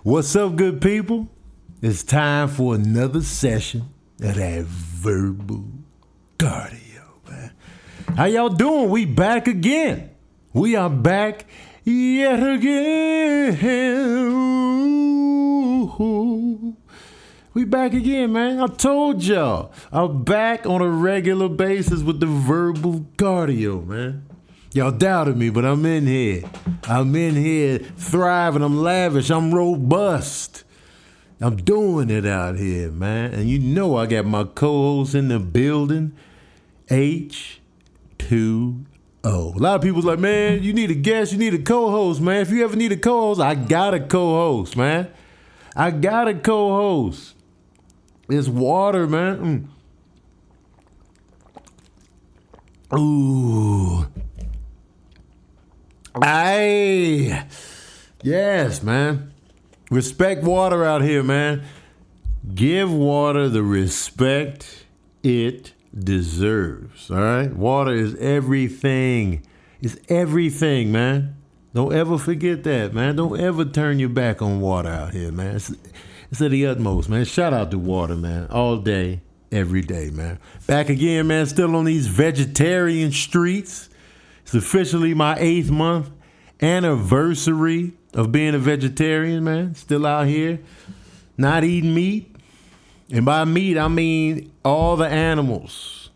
What's up, good people? It's time for another session of that verbal cardio, man. How y'all doing? We back again. We are back yet again. Ooh. We back again, man. I told y'all, I'm back on a regular basis with the verbal cardio, man. Y'all doubted me, but I'm in here. I'm in here thriving. I'm lavish. I'm robust. I'm doing it out here, man. And you know I got my co-host in the building, H2O. A lot of people's like, man, you need a guest. You need a co-host, man. If you ever need a co-host, I got a co-host, man. I got a co-host. It's water, man. Ooh. Aye. Yes, man. Respect water out here, man. Give water the respect it deserves. All right? Water is everything. It's everything, man. Don't ever forget that, man. Don't ever turn your back on water out here, man. It's at the utmost, man. Shout out to water, man. All day, every day, man. Back again, man. Still on these vegetarian streets. It's officially my 8th month anniversary of being a vegetarian, man. Still out here, not eating meat. And by meat, I mean all the animals.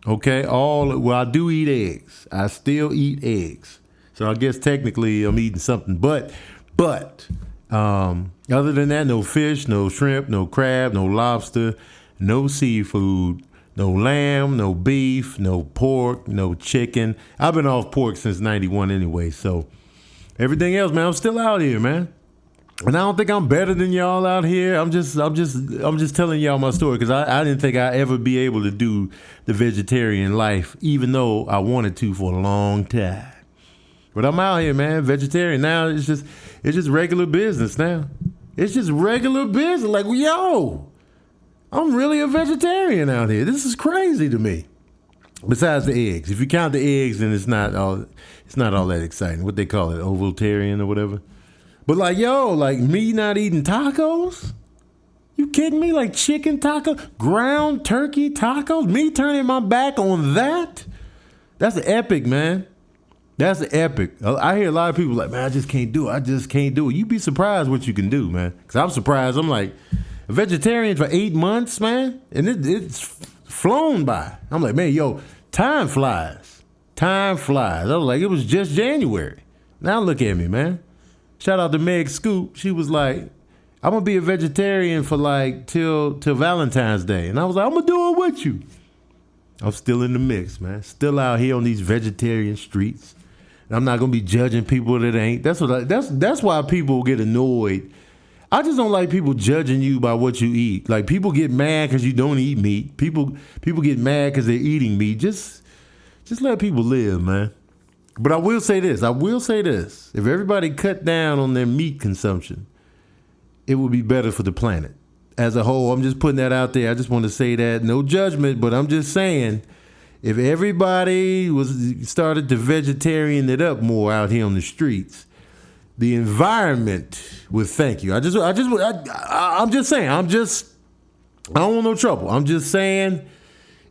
Okay? Well, I do eat eggs. I still eat eggs. So I guess technically I'm eating something. But, other than that, no fish, no shrimp, no crab, no lobster, no seafood, no lamb, no beef, no pork, no chicken. I've been off pork since 91 anyway, so everything else, man, I'm still out here, man. And I don't think I'm better than y'all out here. I'm just telling y'all my story because I didn't think I'd ever be able to do the vegetarian life, even though I wanted to for a long time. But I'm out here, man, vegetarian. Now it's just regular business now. It's just regular business. Like, yo, I'm really a vegetarian out here. This is crazy to me. Besides the eggs. If you count the eggs, then it's not all that exciting. What they call it, ovolatarian or whatever. But like, yo, like me not eating tacos? You kidding me? Like chicken taco, ground turkey tacos? Me turning my back on that? That's epic, man. That's epic. I hear a lot of people like, man, I just can't do it. You'd be surprised what you can do, man. Because I'm surprised. I'm like, a vegetarian for 8 months, man, and it's flown by. I'm like, man, yo, time flies. Time flies. I was like, it was just January. Now look at me, man. Shout out to Meg Scoop. She was like, I'm going to be a vegetarian for like till Valentine's Day. And I was like, I'm going to do it with you. I'm still in the mix, man. Still out here on these vegetarian streets. And I'm not going to be judging people that ain't. That's why people get annoyed. I just don't like people judging you by what you eat. Like, people get mad because you don't eat meat. People get mad because they're eating meat. Just let people live, man. But I will say this. If everybody cut down on their meat consumption, it would be better for the planet as a whole. I'm just putting that out there. I just want to say that. No judgment, but I'm just saying, if everybody started to vegetarian it up more out here on the streets, the environment would thank you. I don't want no trouble. I'm just saying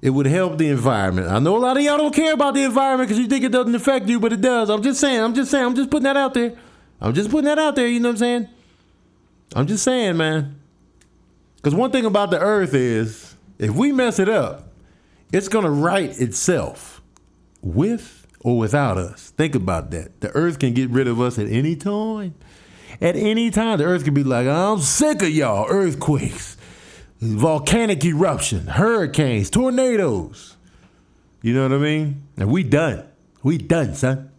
it would help the environment. I know a lot of y'all don't care about the environment because you think it doesn't affect you, but it does. I'm just putting that out there. You know what I'm saying? I'm just saying, man. Because one thing about the earth is, if we mess it up, it's going to right itself with or without us. Think about that. The earth can get rid of us at any time. At any time, the earth can be like, I'm sick of y'all. Earthquakes, volcanic eruption, hurricanes, tornadoes. You know what I mean? And we done. We done, son.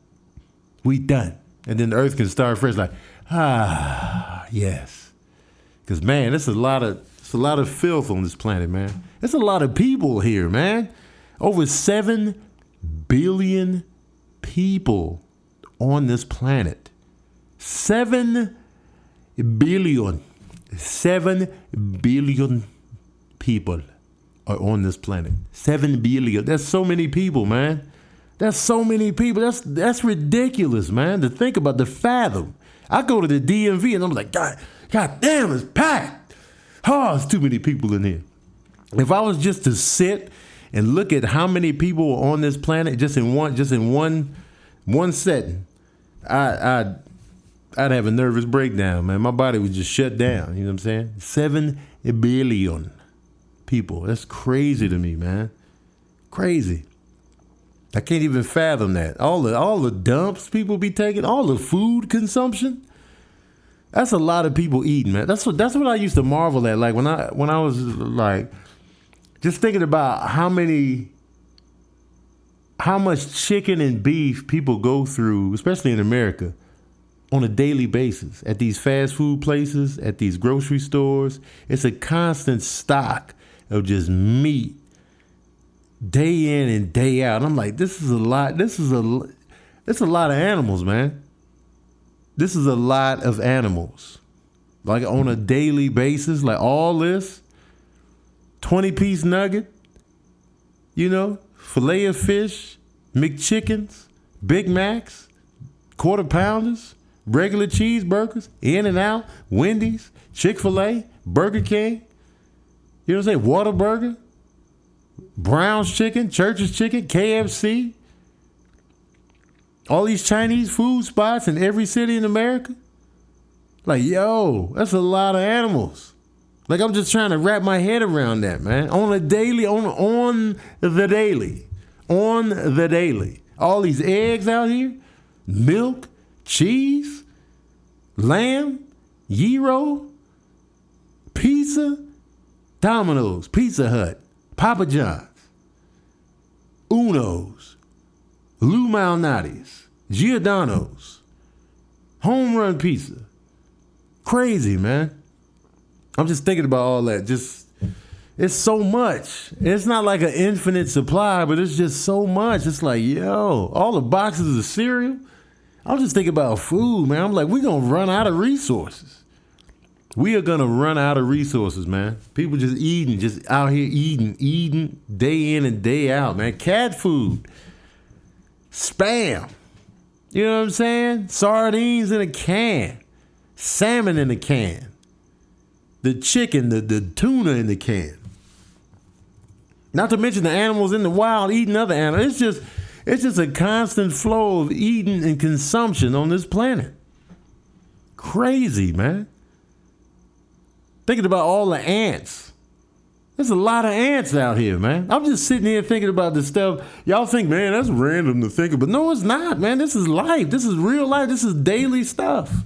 We done. And then the earth can start fresh like, yes. Because, man, it's a lot of filth on this planet, man. It's a lot of people here, man. Over 7 billion people on this planet. 7 billion. 7 billion people are on this planet. 7 billion. That's so many people, man. That's so many people. That's ridiculous, man. To think about, to fathom. I go to the DMV and I'm like, God damn, it's packed. Oh, it's too many people in here. If I was just to sit and look at how many people are on this planet just in one setting, I'd have a nervous breakdown, man. My body would just shut down. You know what I'm saying? 7 billion people. That's crazy to me, man. Crazy. I can't even fathom that. All the dumps people be taking, all the food consumption. That's a lot of people eating, man. That's what I used to marvel at. Like when I was like just thinking about how much chicken and beef people go through, especially in America, on a daily basis at these fast food places, at these grocery stores. It's a constant stock of just meat day in and day out. And I'm like, this is a lot. It's a lot of animals, man. This is a lot of animals. Like on a daily basis, like all this 20-piece nugget, filet of fish, McChickens, Big Macs, quarter pounders, regular cheeseburgers, In-N-Out, Wendy's, Chick-fil-A, Burger King, you know what I'm saying? Whataburger, Brown's Chicken, Church's Chicken, KFC, all these Chinese food spots in every city in America. Like, yo, that's a lot of animals. Like, I'm just trying to wrap my head around that, man. On the daily. All these eggs out here, milk, cheese, lamb, gyro, pizza, Domino's, Pizza Hut, Papa John's, Uno's, Lou Malnati's, Giordano's, Home Run Pizza. Crazy, man. I'm just thinking about all that. It's so much. It's not like an infinite supply, but it's just so much. It's like, yo, all the boxes of cereal. I'm just thinking about food, man. I'm like, we're going to run out of resources. We are going to run out of resources, man. People just out here eating day in and day out, man. Cat food, Spam. You know what I'm saying? Sardines in a can, salmon in a can. The chicken, the tuna in the can. Not to mention the animals in the wild eating other animals. It's just a constant flow of eating and consumption on this planet. Crazy, man. Thinking about all the ants. There's a lot of ants out here, man. I'm just sitting here thinking about this stuff. Y'all think, man, that's random to think about. No, it's not, man. This is life. This is real life. This is daily stuff.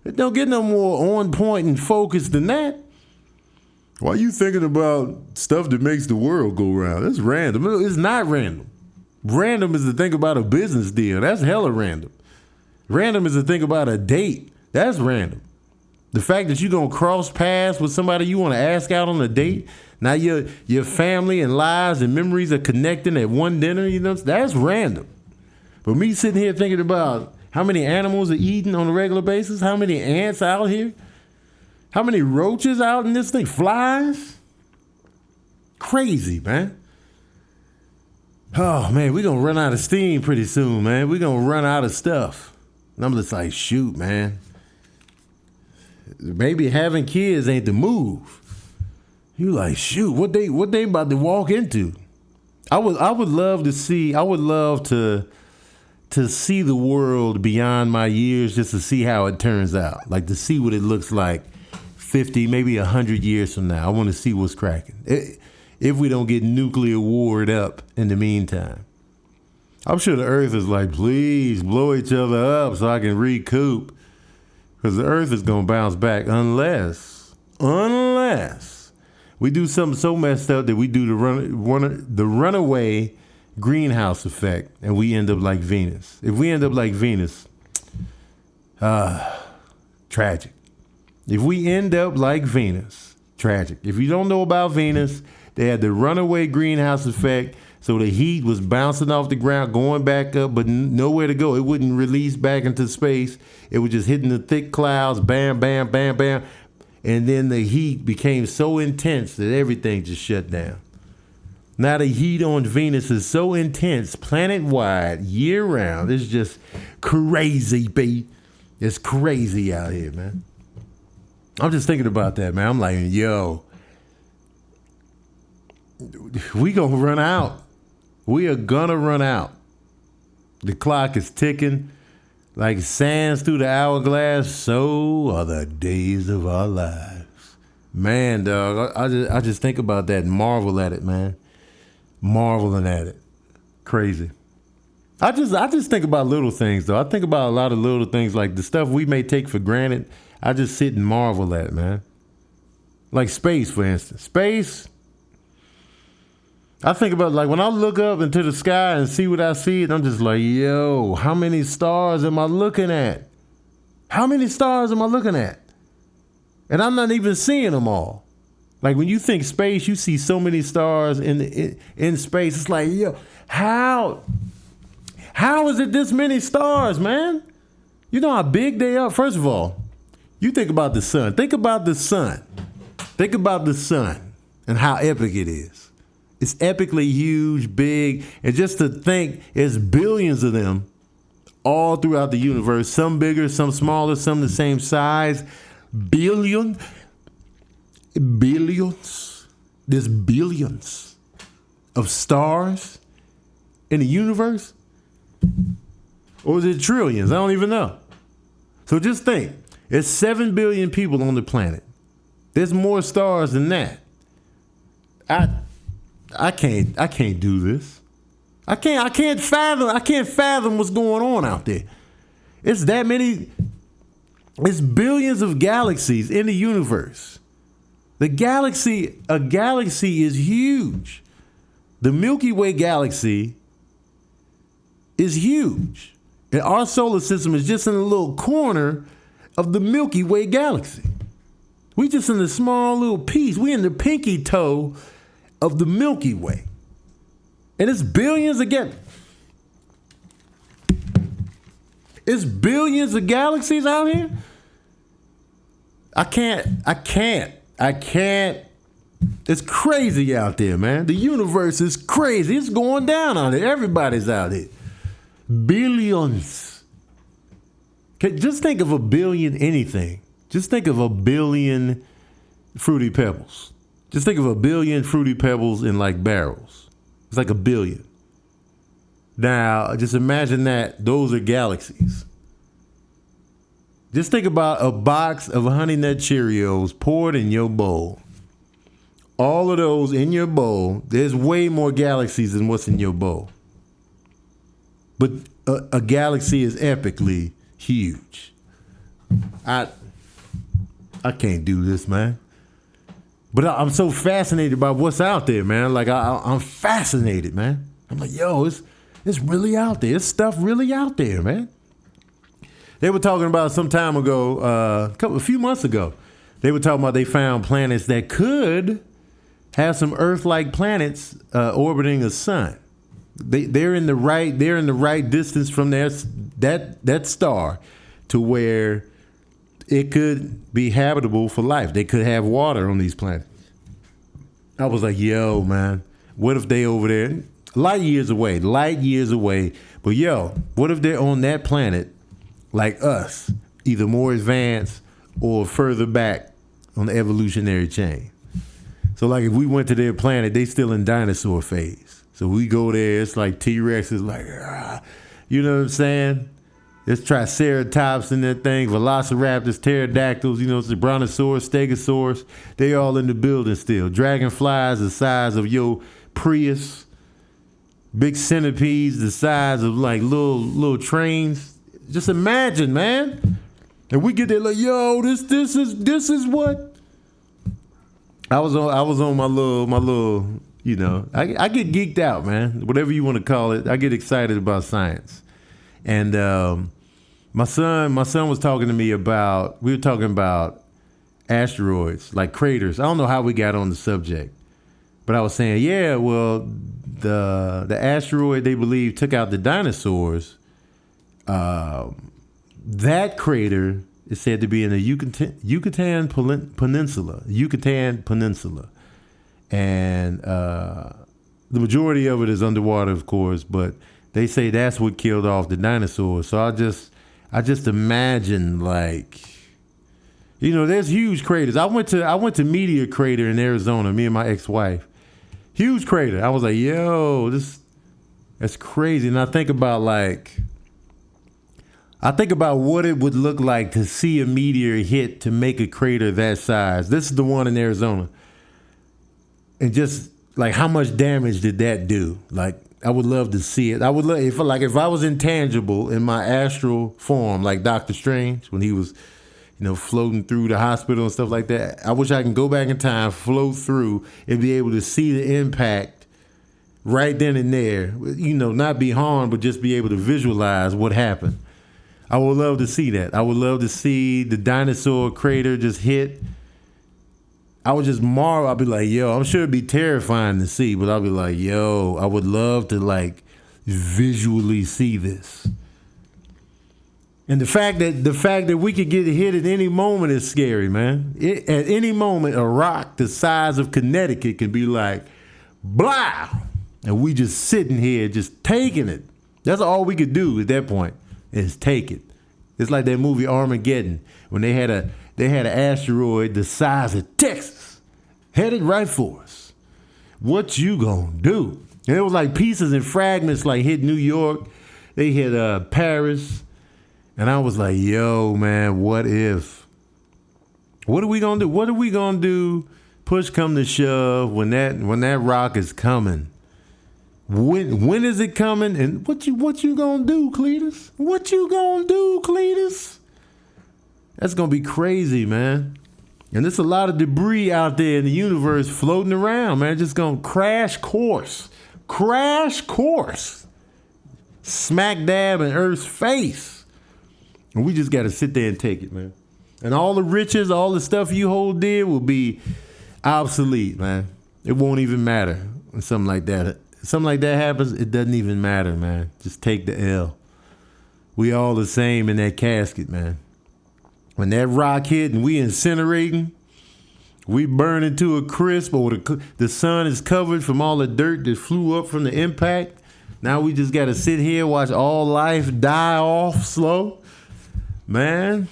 It don't get no more on point and focused than that. Why are you thinking about stuff that makes the world go round? That's random. It's not random. Random is to think about a business deal. That's hella random. Random is to think about a date. That's random. The fact that you're going to cross paths with somebody you want to ask out on a date, now your family and lives and memories are connecting at one dinner, that's random. But me sitting here thinking about how many animals are eating on a regular basis, how many ants out here, how many roaches out in this thing, flies, crazy, man. Oh, man, we're going to run out of steam pretty soon, man. We're going to run out of stuff. And I'm just like, shoot, man. Maybe having kids ain't the move. You like, shoot, what they about to walk into? I would love to see the world beyond my years, just to see how it turns out. Like to see what it looks like 50, maybe 100 years from now. I want to see what's cracking. If we don't get nuclear warred up in the meantime. I'm sure the earth is like, please blow each other up so I can recoup. Because the earth is going to bounce back unless we do something so messed up that we do the runaway greenhouse effect and we end up like Venus. If we end up like Venus, tragic. If we end up like Venus, tragic. If you don't know about Venus, they had the runaway greenhouse effect. So the heat was bouncing off the ground, going back up, but nowhere to go. It wouldn't release back into space. It was just hitting the thick clouds, bam, bam, bam, bam. And then the heat became so intense that everything just shut down. Now the heat on Venus is so intense, planet-wide, year-round. It's just crazy, B. It's crazy out here, man. I'm just thinking about that, man. I'm like, yo, we gonna run out. We are gonna run out. The clock is ticking like sands through the hourglass. So are the days of our lives. Man, dog, I just think about that and marvel at it, man. Marveling at it. Crazy. I just think about little things, though. I think about a lot of little things, like the stuff we may take for granted. I just sit and marvel at it, man. Like space, for instance. Space. I think about, like, when I look up into the sky and see what I see, and I'm just like, yo, how many stars am I looking at? How many stars am I looking at? And I'm not even seeing them all. Like, when you think space, you see so many stars in space. It's like, yo, how is it this many stars, man? You know how big they are? First of all, you think about the sun. Think about the sun. Think about the sun and how epic it is. It's epically huge, big, and just to think it's billions of them all throughout the universe. Some bigger, some smaller, some the same size. Billions. There's billions of stars in the universe. Or is it trillions? I don't even know. So just think, there's 7 billion people on the planet. There's more stars than that. I can't do this. I can't fathom what's going on out there. It's that many. It's billions of galaxies in the universe. A galaxy is huge. The Milky Way galaxy is huge. And our solar system is just in a little corner of the Milky Way galaxy. We just in a small little piece. We in the pinky toe of the Milky Way. And it's billions again. It's billions of galaxies out here. I can't. It's crazy out there, man. The universe is crazy. It's going down out there. Everybody's out here. Billions. Just think of a billion anything. Just think of a billion Fruity Pebbles. Just think of a billion Fruity Pebbles in like barrels. It's like a billion. Now, just imagine that those are galaxies. Just think about a box of Honey Nut Cheerios poured in your bowl. All of those in your bowl, there's way more galaxies than what's in your bowl. But a galaxy is epically huge. I can't do this, man. But I'm so fascinated by what's out there, man. Like, I'm fascinated, man. I'm like, yo, it's really out there. It's stuff really out there, man. They were talking about some time ago, a few months ago, they were talking about they found planets that could have some Earth-like planets orbiting a sun. They're in the right distance from that star to where it could be habitable for life. They could have water on these planets. I was like, yo, man, what if they over there, light years away, but yo, what if they're on that planet like us, either more advanced or further back on the evolutionary chain? So like if we went to their planet, they still in dinosaur phase. So we go there, it's like T-Rex is like, you know what I'm saying? There's Triceratops in that thing, Velociraptors, Pterodactyls, you know, it's the Brontosaurus, Stegosaurus. They all in the building still. Dragonflies the size of your Prius. Big centipedes the size of like little trains. Just imagine, man. And we get there like, yo, this is what. I was on my little, you know, I get geeked out, man. Whatever you want to call it. I get excited about science. And my son was talking to me about, we were talking about asteroids, like craters. I don't know how we got on the subject, but I was saying, yeah, well, the asteroid they believe took out the dinosaurs. That crater is said to be in the Yucatan Peninsula. And the majority of it is underwater, of course, but they say that's what killed off the dinosaurs. So I just imagine like, there's huge craters. I went to Meteor Crater in Arizona, me and my ex-wife. Huge crater. I was like, yo, that's crazy. And I think about what it would look like to see a meteor hit to make a crater that size. This is the one in Arizona. And just like how much damage did that do? Like, I would love to see it. I would love if I was intangible in my astral form, like Doctor Strange when he was, floating through the hospital and stuff like that. I wish I can go back in time, float through, and be able to see the impact right then and there. Not be harmed, but just be able to visualize what happened. I would love to see that. I would love to see the dinosaur crater just hit. I would just marvel. I'd be like, yo, I'm sure it'd be terrifying to see, but I'd be like, yo, I would love to visually see this. And the fact that we could get hit at any moment is scary, man. At any moment, a rock the size of Connecticut can be like, blah, and we just sitting here just taking it. That's all we could do at that point is take it. It's like that movie Armageddon when they had an asteroid the size of Texas headed right for us. What you gonna do? And it was like pieces and fragments hit New York. They hit Paris. And I was like, yo, man, what if? What are we gonna do? What are we gonna do? Push come to shove when that rock is coming. When is it coming? And what you gonna do, Cletus? What you gonna do, Cletus? That's gonna be crazy, man. And there's a lot of debris out there in the universe floating around, man. Just gonna crash course. Smack dab in Earth's face. And we just got to sit there and take it, man. And all the riches, all the stuff you hold dear will be obsolete, man. It won't even matter when something like that happens. It doesn't even matter, man. Just take the L. We all the same in that casket, man. When that rock hit and we incinerating, we burn into a crisp, or the sun is covered from all the dirt that flew up from the impact. Now we just got to sit here, watch all life die off slow. Man,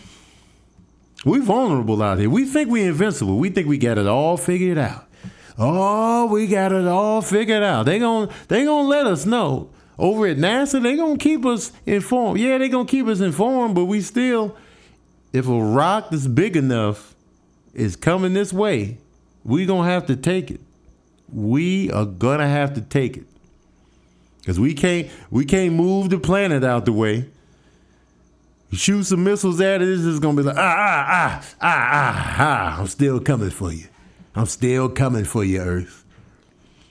we vulnerable out here. We think we invincible. We think we got it all figured out. Oh, we got it all figured out. They gonna let us know. Over at NASA, they gonna keep us informed. Yeah, they gonna keep us informed, but we still, if a rock that's big enough is coming this way, we gonna have to take it. We are gonna have to take it. Because we can't move the planet out the way. Shoot some missiles at it, it's just gonna be like, I'm still coming for you. I'm still coming for you, Earth.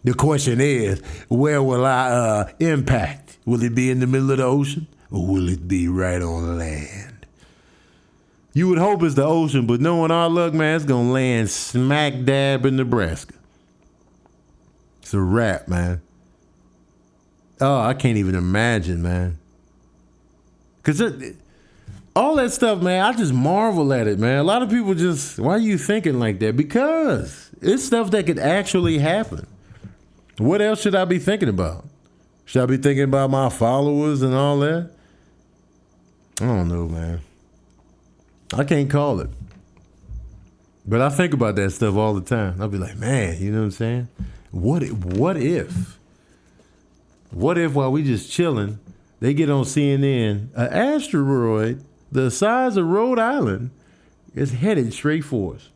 The question is, where will I impact? Will it be in the middle of the ocean, or will it be right on land? You would hope it's the ocean, but knowing our luck, man, it's gonna land smack dab in Nebraska. It's a wrap, man. Oh, I can't even imagine, man. Because all that stuff, man, I just marvel at it, man. A lot of people just, why are you thinking like that? Because it's stuff that could actually happen. What else should I be thinking about? Should I be thinking about my followers and all that? I don't know, man. I can't call it. But I think about that stuff all the time. I'll be like, man, you know what I'm saying? What if? What if while we just chilling, they get on CNN, an asteroid the size of Rhode Island is headed straight for us.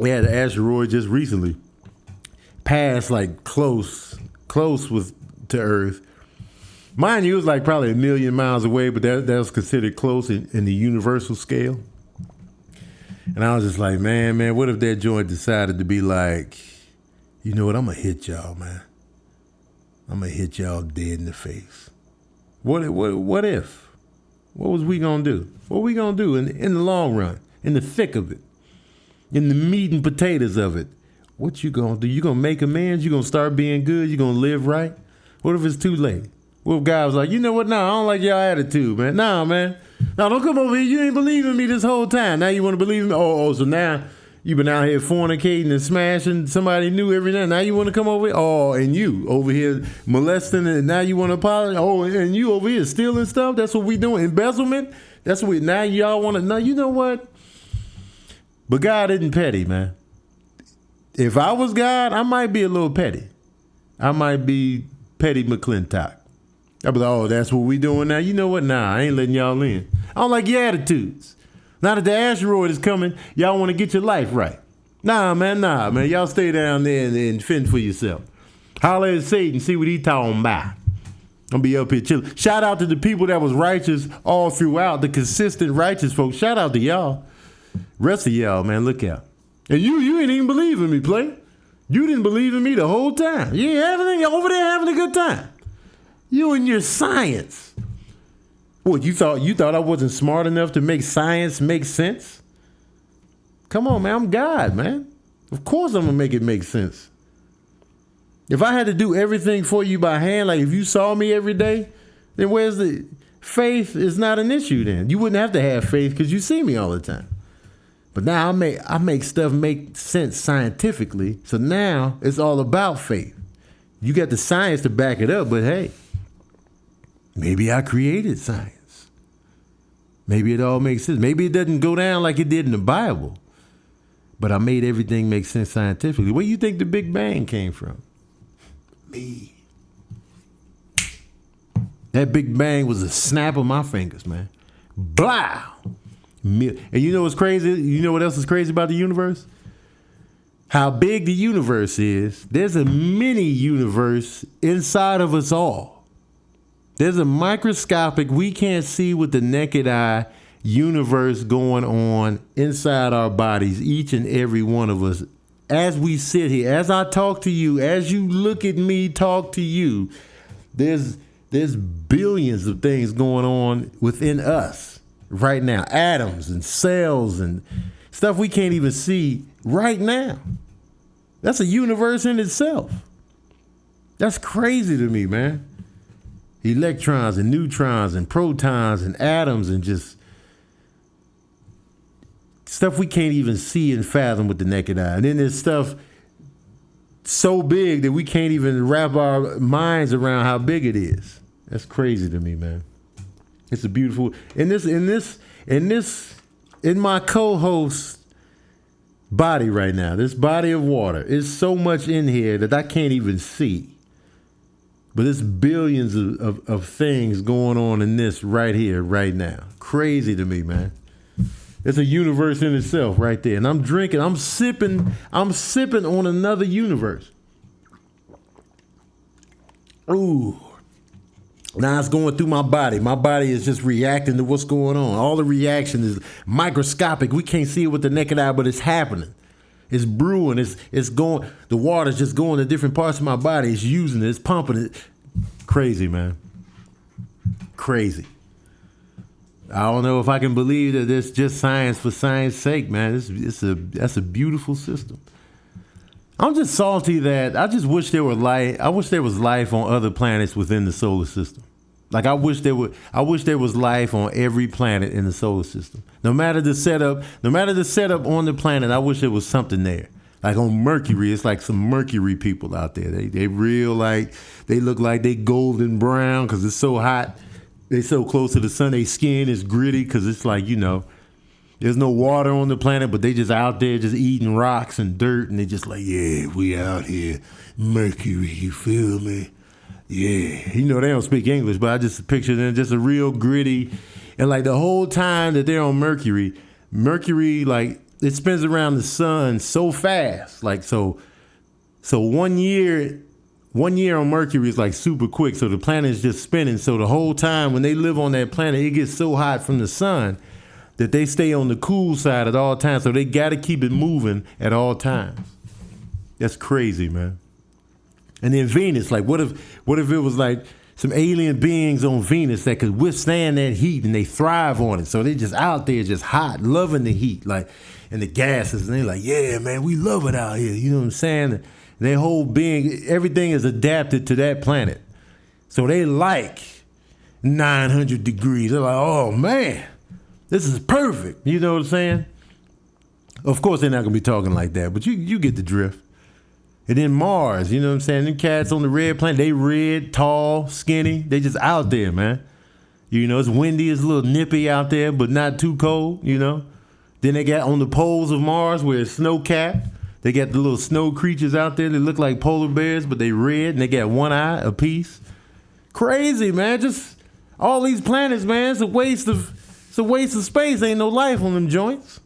We had an asteroid just recently pass close to Earth. Mind you, it was probably 1 million miles away, but that was considered close in the universal scale. And I was just like, man, what if that joint decided to be like, you know what, I'm going to hit y'all, man. I'm going to hit y'all dead in the face. What if? What was we going to do? What we going to do in the long run, in the thick of it, in the meat and potatoes of it? What you going to do? You going to make amends? You going to start being good? You going to live right? What if it's too late? What if God was like, you know what? Nah, I don't like your attitude, man. Nah, man. No, don't come over here. You ain't believing me this whole time. Now you want to believe me? Oh, so now You been out here fornicating and smashing somebody new every night. Now you want to come over here? Oh, and you over here molesting, and now you want to apologize? Oh, and you over here stealing stuff? That's what we doing. Embezzlement? That's what now y'all want to. Now, you know what? But God isn't petty, man. If I was God, I might be a little petty. I might be Petty McClintock. I'd be like, oh, that's what we doing now? You know what? Nah, I ain't letting y'all in. I don't like your attitudes. Now that the asteroid is coming, y'all want to get your life right. Nah, man. Y'all stay down there and fend for yourself. Holler at Satan, see what he talking about. I'm be up here chilling. Shout out to the people that was righteous all throughout, the consistent righteous folks. Shout out to y'all. Rest of y'all, man, look out. And you ain't even believe in me, player. You didn't believe in me the whole time. You ain't everything over there having a good time. You and your science. What, you thought I wasn't smart enough to make science make sense? Come on, man, I'm God, man. Of course I'm gonna make it make sense. If I had to do everything for you by hand, like if you saw me every day, then where's the faith is not an issue then. You wouldn't have to have faith because you see me all the time. But now I make stuff make sense scientifically. So now it's all about faith. You got the science to back it up, but hey, maybe I created science. Maybe it all makes sense. Maybe it doesn't go down like it did in the Bible. But I made everything make sense scientifically. Where do you think the Big Bang came from? Me. That Big Bang was a snap of my fingers, man. Blah! And you know what's crazy? You know what else is crazy about the universe? How big the universe is. There's a mini universe inside of us all. There's a microscopic, we can't see with the naked eye, universe going on inside our bodies, each and every one of us. As we sit here, as I talk to you, as you look at me talk to you, there's billions of things going on within us right now. Atoms and cells and stuff we can't even see right now. That's a universe in itself. That's crazy to me, man. Electrons and neutrons and protons and atoms and just stuff we can't even see and fathom with the naked eye. And then there's stuff so big that we can't even wrap our minds around how big it is. That's crazy to me, man. It's a beautiful in my co-host body right now, this body of water, is so much in here that I can't even see. But there's billions of things going on in this right here, right now. Crazy to me, man. It's a universe in itself right there. And I'm sipping on another universe. Ooh. Now it's going through my body. My body is just reacting to what's going on. All the reaction is microscopic. We can't see it with the naked eye, but it's happening. It's brewing. It's going. The water's just going to different parts of my body. It's using it. It's pumping it. Crazy, man. Crazy. I don't know if I can believe that it's just science for science sake, man. That's a beautiful system. I'm just salty that I just wish there were life. I wish there was life on other planets within the solar system. Like I wish there was life on every planet in the solar system. No matter the setup on the planet, I wish there was something there. Like on Mercury, it's like some Mercury people out there. They real like they look like they golden brown because it's so hot. They so close to the sun. Their skin is gritty because it's like, you know, there's no water on the planet, but they just out there just eating rocks and dirt, and they just like, yeah, we out here, Mercury, you feel me? Yeah. You know, they don't speak English, but I just picture them just a real gritty, and like the whole time that they're on Mercury, like, it spins around the sun so fast. Like, so 1 year on Mercury is like super quick, so the planet is just spinning. So the whole time when they live on that planet, it gets so hot from the sun that they stay on the cool side at all times. So they got to keep it moving at all times. That's crazy, man. And then Venus, like what if it was like some alien beings on Venus that could withstand that heat and they thrive on it. So they just out there just hot, loving the heat, like, and the gases. And they're like, yeah, man, we love it out here. You know what I'm saying? And their whole being, everything is adapted to that planet. So they like 900 degrees. They're like, oh, man. This is perfect. You know what I'm saying? Of course, they're not going to be talking like that, but you get the drift. And then Mars, you know what I'm saying? Them cats on the red planet, they red, tall, skinny. They just out there, man. You know, it's windy, it's a little nippy out there, but not too cold, you know. Then they got on the poles of Mars where it's snow-capped. They got the little snow creatures out there that look like polar bears, but they red, and they got one eye apiece. Crazy, man. Just all these planets, man. It's a waste of space. Ain't no life on them joints.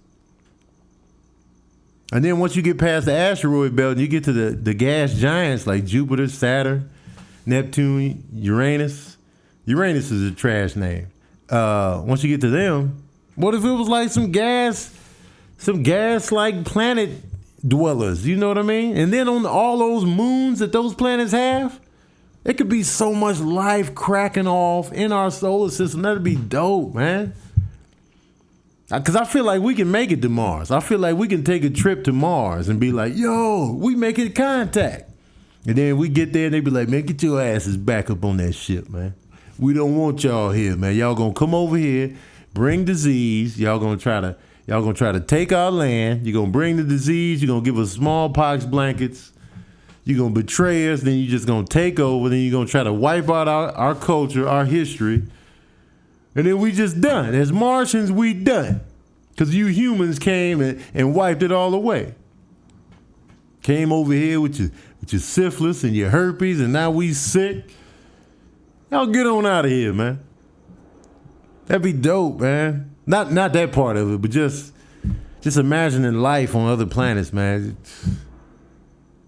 And then once you get past the asteroid belt and you get to the gas giants like Jupiter, Saturn, Neptune, Uranus. Uranus is a trash name. Once you get to them, what if it was like some gas-like planet dwellers? You know what I mean? And then on all those moons that those planets have, it could be so much life cracking off in our solar system. That'd be dope, man. Because I feel like we can make it to Mars. I feel like we can take a trip to Mars and be like, yo, we making contact. And then we get there and they be like, man, get your asses back up on that ship, man. We don't want y'all here, man. Y'all gonna come over here, bring disease. Y'all gonna try to take our land. You're gonna bring the disease. You're gonna give us smallpox blankets. You're gonna betray us. Then you're just gonna take over. Then you're gonna try to wipe out our culture, our history. And then we just done. As Martians, we done. Because you humans came and wiped it all away. Came over here with your syphilis and your herpes, and now we sick. Y'all get on out of here, man. That'd be dope, man. Not that part of it, but just imagining life on other planets, man.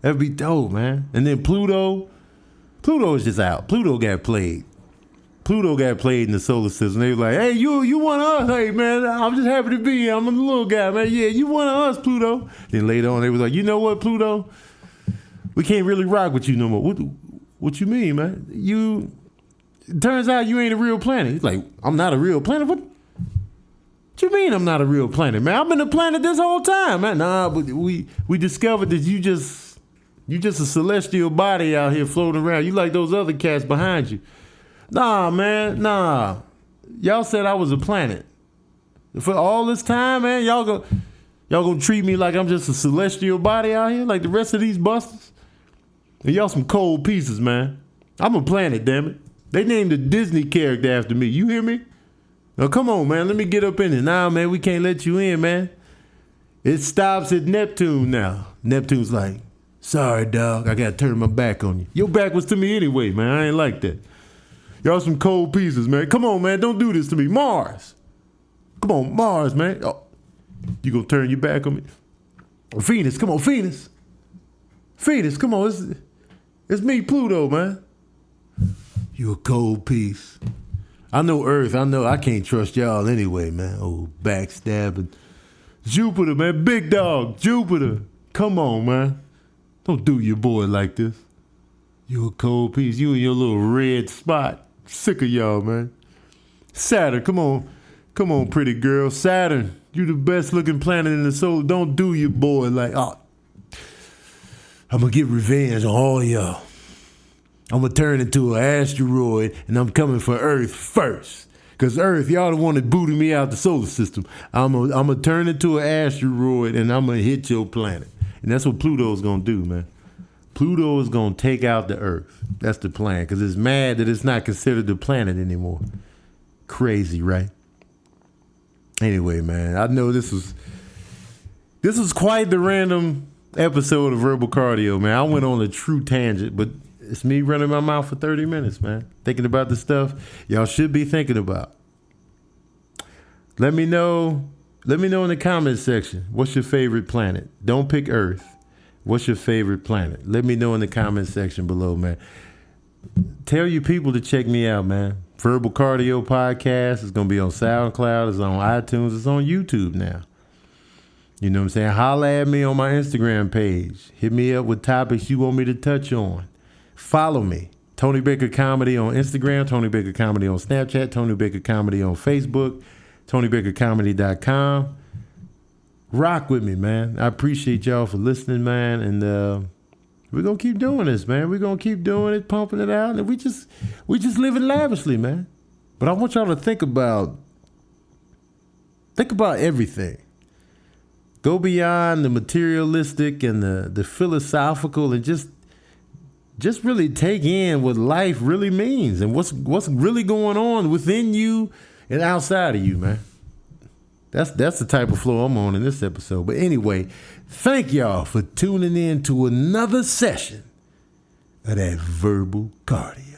That'd be dope, man. And then Pluto is just out. Pluto got played in the solar system. They was like, hey, you one of us. Hey, man, I'm just happy to be here. I'm a little guy, man. Yeah, you one of us, Pluto. Then later on, they was like, you know what, Pluto? We can't really rock with you no more. What you mean, man? It turns out you ain't a real planet. He's like, I'm not a real planet? What you mean I'm not a real planet, man? I've been a planet this whole time, man. Nah, but we discovered that you just a celestial body out here floating around. You like those other cats behind you. Nah, man, nah. Y'all said I was a planet. For all this time, man, y'all gonna treat me like I'm just a celestial body out here, like the rest of these busters? And y'all some cold pieces, man. I'm a planet, damn it. They named a Disney character after me. You hear me? Now, come on, man. Let me get up in it. Nah, man, we can't let you in, man. It stops at Neptune now. Neptune's like, sorry, dog. I got to turn my back on you. Your back was to me anyway, man. I ain't like that. Y'all some cold pieces, man. Come on, man. Don't do this to me. Mars. Come on, Mars, man. Oh, you gonna turn your back on me? Venus, come on, Venus. Venus, come on. It's me, Pluto, man. You a cold piece. I know Earth. I know I can't trust y'all anyway, man. Oh, backstabbing. Jupiter, man. Big dog. Jupiter. Come on, man. Don't do your boy like this. You a cold piece. You and your little red spot. Sick of y'all, man. Saturn, come on. Come on, pretty girl. Saturn, you the best looking planet in the solar. Don't do your boy like, oh, I'm going to get revenge on all y'all. I'm going to turn into an asteroid and I'm coming for Earth first. Because Earth, y'all the one that booted me out the solar system. I'm going to turn into an asteroid and I'm going to hit your planet. And that's what Pluto's going to do, man. Pluto is going to take out the Earth. That's the plan. Because it's mad that it's not considered a planet anymore. Crazy, right? Anyway, man, I know this was quite the random episode of Verbal Cardio, man. I went on a true tangent, but it's me running my mouth for 30 minutes, man. Thinking about the stuff y'all should be thinking about. Let me know in the comment section, what's your favorite planet? Don't pick Earth. What's your favorite planet? Let me know in the comment section below, man. Tell your people to check me out, man. Verbal Cardio Podcast is going to be on SoundCloud. It's on iTunes. It's on YouTube now. You know what I'm saying? Holla at me on my Instagram page. Hit me up with topics you want me to touch on. Follow me. Tony Baker Comedy on Instagram. Tony Baker Comedy on Snapchat. Tony Baker Comedy on Facebook. TonyBakerComedy.com. Rock with me, man. I appreciate y'all for listening, man. And we're going to keep doing this, man. We're going to keep doing it, pumping it out. And we just living lavishly, man. But I want y'all to think about everything. Go beyond the materialistic and the philosophical and just really take in what life really means and what's really going on within you and outside of you, man. That's the type of flow I'm on in this episode. But anyway, thank y'all for tuning in to another session of that verbal cardio.